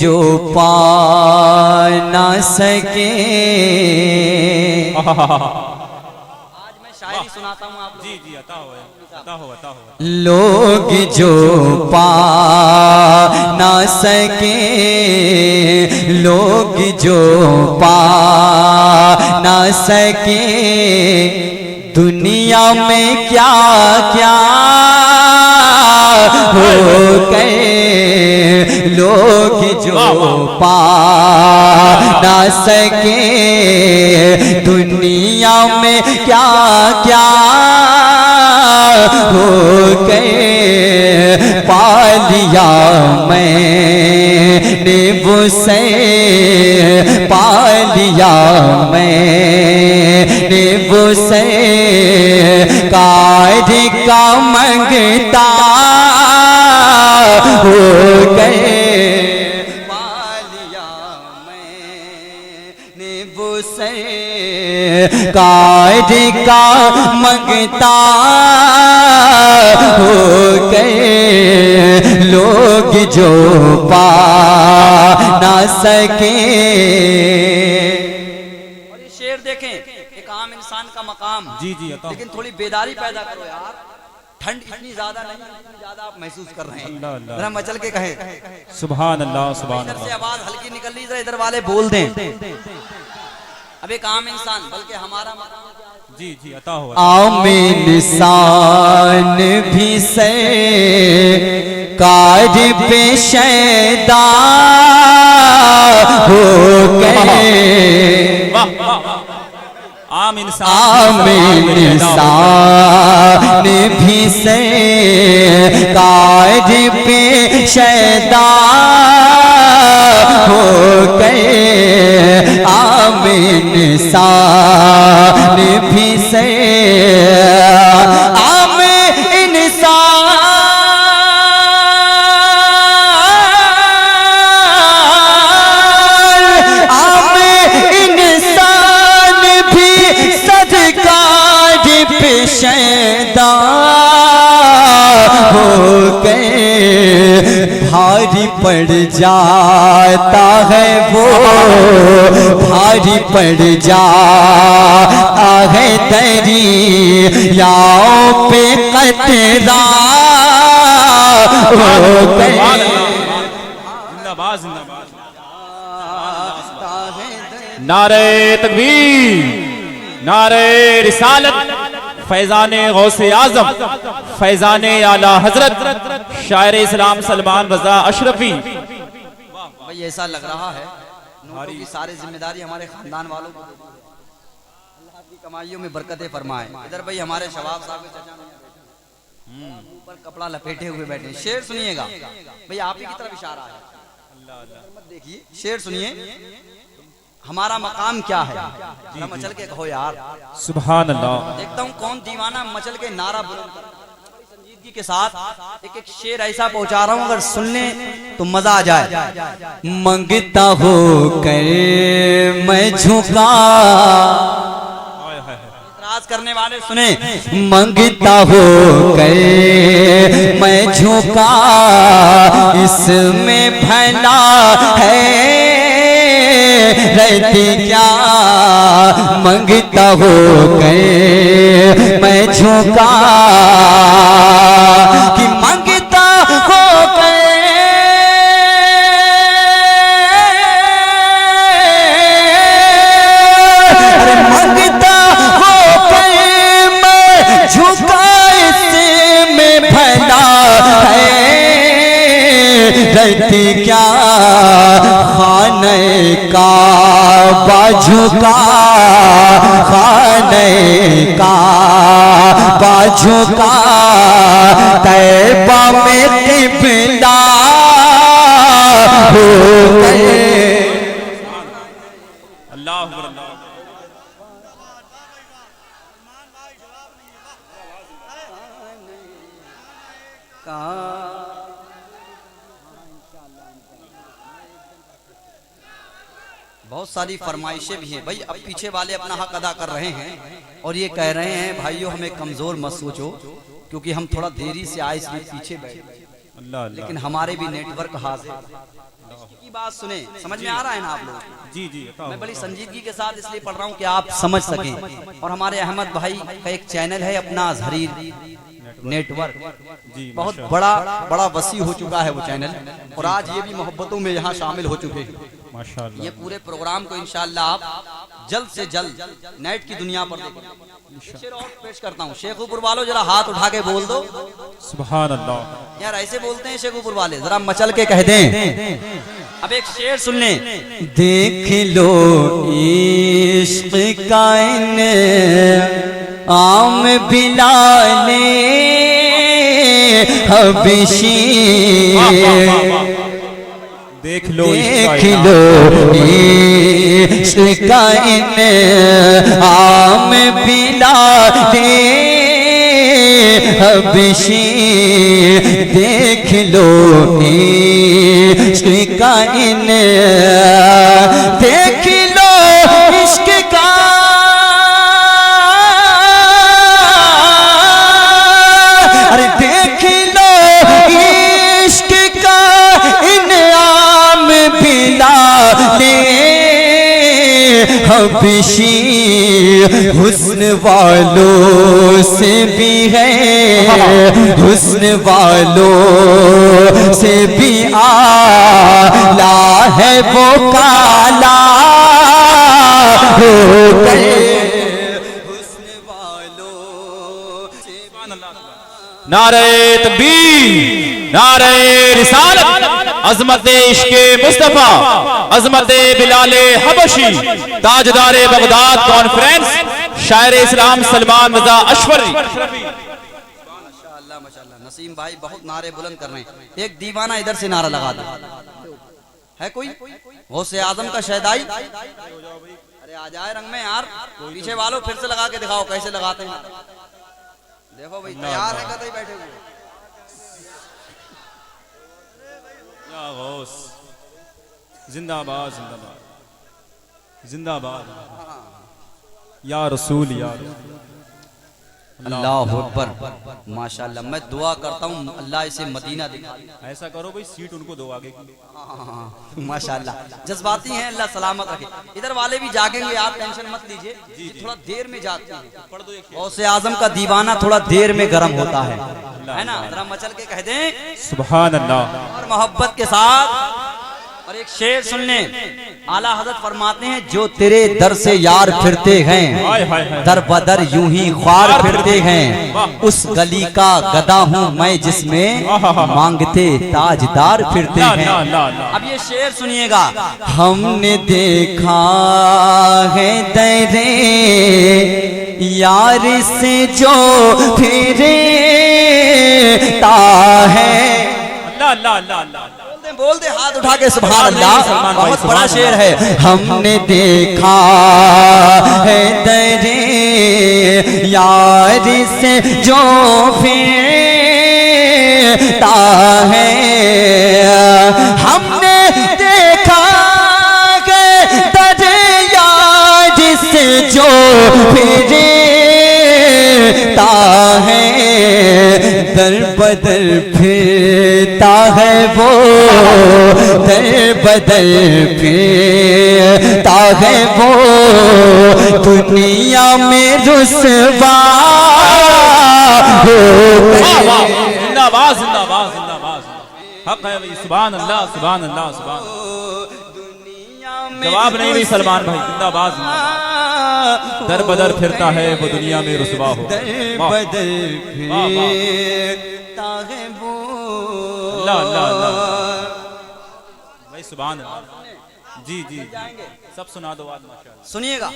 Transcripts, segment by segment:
जो पा ना सके। आज मैं शायरी सुनाता हूँ आप जी जी, अता हो। लोग जो पा ना सके, लोग जो पा ना सके, दुनिया में क्या क्या हो गए। लोग जो पा ना सके, दुनिया में क्या क्या हो गए। पा लिया मैंने उसे, पा लिया मैंने उसे, कार का मंगता हो गए। पा लिया मैंने उसे, कार का मंगता हो गए। लोग जो पा ना सके। और ये शेर देखें, एक आम इंसान का मकाम। जी जी, लेकिन थोड़ी बेदारी पैदा करो यार, ठंड इतनी ज्यादा नहीं, इतनी ज्यादा आप महसूस कर रहे हैं। अल्लाह अल्लाह, जरा मचल के कहें सुभान अल्लाह सुभान इधर से अल्लाह। आवाज हल्की निकल रही, जरा इधर वाले बोल दें। अब एक आम इंसान, बल्कि हमारा जी जी, अता हो। आम इंसान भी से कार पे शैदा हो गए। आम इंसान, आम इंसान भी से कार पे शैदा हो गए। आम इंसान भी से, आम इंसान, आम इंसान भी सदकार पे शैदा हो गए। भारी पड़ जाता है वो, भारी पड़ जाता है दरियाओं पे कतरा हो गए। जिंदाबाद जिंदाबाद। नारे तकबीर, नारे रिसालत, फैजाने गौसे आजम, फैजाने आला हजरत शायर इस्लाम सलमान रजा अशरफी। भाई ऐसा लग रहा है नोटों की सारी जिम्मेदारी हमारे खानदान वालों को, अल्लाह की कमाइयों में बरकतें फरमाए। इधर भाई हमारे शवाब साहब के चाचा ऊपर कपड़ा लपेटे हुए बैठे। शेर सुनिएगा भाई, आप ही की तरफ इशारा है, मत देखिए, शेर सुनिए। हमारा मकाम क्या है, मचल के कहो यार सुभान अल्लाह। देखता हूँ कौन दीवाना मचल के नारा बुलंद कर। संजीदगी के साथ एक एक शेर ऐसा पहुंचा रहा हूँ, अगर सुनने तो मजा आ जाए। मंगता हो कर मैं झुका, इतराज करने वाले सुने। मंगता हो कर मैं झुका, इसमें भला है रहती क्या। मंगता हो गए मैं झुका, कि मंगता हो गए, अरे मंगता हो गए मैं झुका, इसमें भला है रहती क्या। खाने का बाझुका, खाने का बाझुका, तैबा में किबला हो गए। अल्लाह अकबर, अल्लाह। बहुत सारी फरमाइशें भी हैं भाई। अब पीछे वाले अपना हक अदा कर रहे हैं और ये कह रहे हैं भाइयों हमें कमजोर मत सोचो, क्योंकि हम थोड़ा देरी से आए इसलिए पीछे बैठे, अल्लाह लेकिन हमारे भी नेटवर्क हाजिर। बात सुने, समझ में आ रहा है ना आप लोग? जी जी मैं बड़ी संजीदगी के साथ इसलिए पढ़ रहा हूँ कि आप समझ सकें। और हमारे अहमद भाई का एक चैनल है अपना अजहरी नेटवर्क, जी बहुत बड़ा वसी हो चुका है वो चैनल, और आज ये भी मोहब्बतों में यहाँ शामिल हो चुके हैं। माशाअल्लाह। ये पूरे प्रोग्राम को इंशाअल्लाह आप जल्द से जल्द नेट की दुनिया पर देखें। शेर और पेश करता हूँ, शेखुपुर वालों जरा हाथ उठा के बोल दो सुभान अल्लाह। यार, ऐसे बोलते हैं शेखुपुर वाले, जरा मचल के कह दें। अब एक शेर सुन लें। देख लो इश्क का आम बिलाले हबशी, देख लो देख लो इश्क का आम बिलाले हबशी, देख लो इश्क का देख लो इश्क का अरे देख लो इश्क का इनाम बिलाले हबशी, हुस्न वालों से भी है, हुस्न वालों से भी आला है वो काला हो गए, हुस्न वालों से। नारे तकबीर, नारे रिसालत, अजमत इश्क़े मुस्तफा, अजमत बिलाले हबशी, ताजदारे बगदाद कॉन्फ्रेंस, शायर इस्लाम सलमान रजा अशफरी। माशाअल्लाह माशाअल्लाह, नसीम भाई बहुत नारे बुलंद कर रहे हैं। एक दीवाना इधर से नारा लगा दे, है कोई गौसे आजम का शहदाई? अरे आ जाए रंग में यार, पीछे वालों फिर से लगा के दिखाओ कैसे लगाते हैं। देखो भाई तैयार है, कतई बैठे हुए। या गौस, जिंदाबाद जिंदाबाद जिंदाबाद, या रसूल या रसूल। अल्लाह अकबर, माशाअल्लाह। मैं दुआ करता हूँ अल्लाह इसे मदीना दिखा। ऐसा करो भाई, सीट उनको दो आगे की। माशाअल्लाह, जज्बाती हैं, अल्लाह सलामत रखे। इधर वाले भी जागेंगे, आप टेंशन मत लीजिए, थोड़ा देर में जागते हैं। गौसे आजम का दीवाना थोड़ा देर में गर्म होता है ना? जरा मचल के कह दें सुभान अल्लाह। और मोहब्बत के साथ। और एक शेर सुन लें, आला हजरत फरमाते हैं, जो तेरे दर से यार फिरते हैं, दर बदर यूं ही ख्वार फिरते हैं, उस गली का गदा हूँ मैं जिसमें मांगते ताजदार फिरते हैं। अब ये शेर सुनिएगा। हमने देखा है दरे यार से जो फिरता है। अल्लाह अल्लाह अल्लाह अल्लाह, बोल दे हाथ उठा के सुभान अल्लाह। बहुत बड़ा शेर है। हमने देखा है दरे यार से जो फिरता है, हमने देखा है दरे यार से जो फिरता है, दर बदर फिरता है वो, दर बदर फिरता है वो, दुनिया में रुसवा हो गए। जिंदाबाद जिंदाबाद जिंदाबाद, हक है भाई। सुभान अल्लाह सुभान अल्लाह सुभान। जवाब नहीं भाई सलमान भाई, जिंदाबाद जिंदाबाद। दर बदर फिरता है वो, दुनिया में रुसवा हो। दर बदर फिरता है वो। अल्लाह अल्लाह अल्लाह भाई, सुभान अल्लाह। जी जी जी, सब सुना दो आज माशाअल्लाह। सुनिएगा,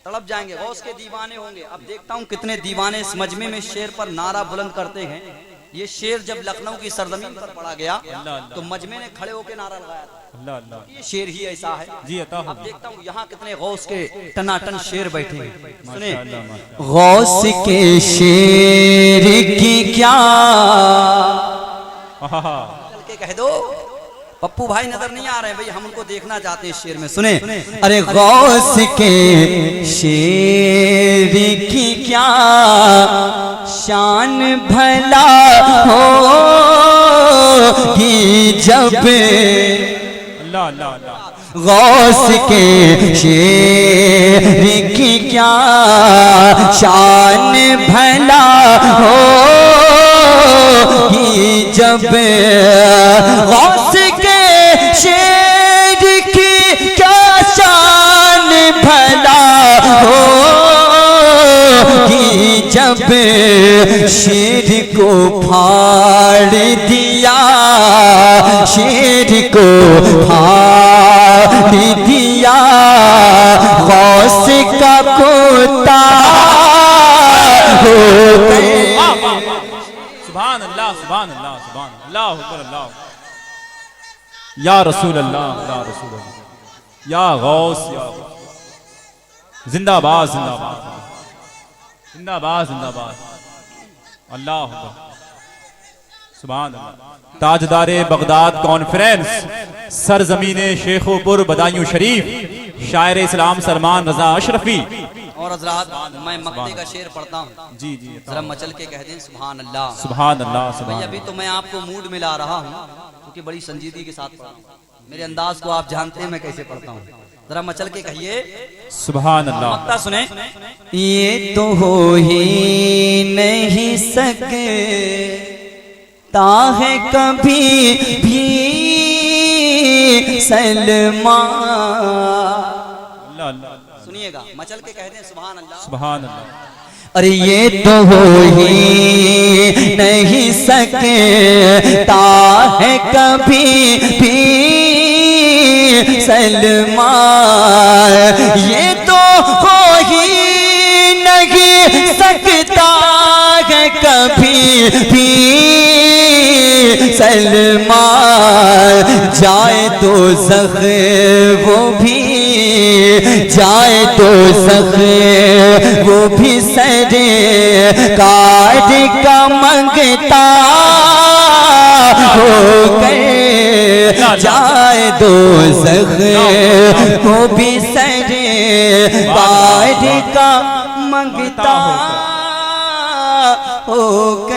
तड़प जाएंगे, गौस के दीवाने होंगे। अब देखता हूँ कितने दीवाने इस मजमे में शेर पर नारा बुलंद करते हैं। ये शेर जब लखनऊ की सरजमीन पर पड़ा गया तो मजमे ने खड़े होकर नारा लगाया था। अल्लाह अल्लाह, ये शेर ही ऐसा है जी अता हो। अब देखता हूँ यहाँ कितने गौस के टनाटन शेर बैठे हैं। सुने, माशाअल्लाह माशाअल्लाह। गौस के शेर की क्या आहा, चल के कह दो। पप्पू भाई नजर नहीं आ रहे हैं भाई, हम उनको देखना चाहते हैं इस शेर में। सुने, अरे गौस के शेर की क्या शान भला होगी जब अल्लाह अल्लाह अल्लाह। गौस के शेर की क्या शान भला होगी जब गौस के शेर की क्या शान भला होगी जब शेर को फाड़ दिया, शेर को फाड़ दिया गौस का पोता हो गए। सुभान अल्लाह सुभान अल्लाह सुभान अल्लाह अकबर अल्लाह। या रसूल अल्लाह या रसूल अल्लाह या गौस या जिंदाबाद जिंदाबाद जिंदाबाद जिंदाबाद अल्लाह अकबर सुभान अल्लाह। ताजदारे बगदाद कॉन्फ्रेंस सरजमीने शेखोपुर बदायूं शरीफ शायर इस्लाम सलमान रजा अशरफी। और हजरात मैं मक्ते का शेर पढ़ता हूँ, जी जी जरा मचल के कह दें सुभान अल्लाह। सुभान अल्लाह भाई सुभान अभी तो मैं आपको मूड में ला रहा हूँ क्योंकि बड़ी संजीदगी के साथ पढ़ा हूं। मेरे अंदाज को आप जानते हैं मैं कैसे पढ़ता हूँ, जरा मचल के कहिए सुभान अल्लाह। मक्ता सुने। ये तो हो ही नहीं सकता है कभी भी सलमान। अल्लाह अल्लाह सुनिएगा मचल के कह दें सुभान अल्लाह। सुभान अल्लाह। अरे ये तो हो ही नहीं सकता है कभी भी सलमान, ये तो हो ही नहीं सकता है कभी भी सलमान। जाए तो ज़ख वो भी, जाए तो ज़ख वो भी सरे काट का मंगता हो गए। जाए तो ज़ख वो भी सरे काट का मंगता हो गए।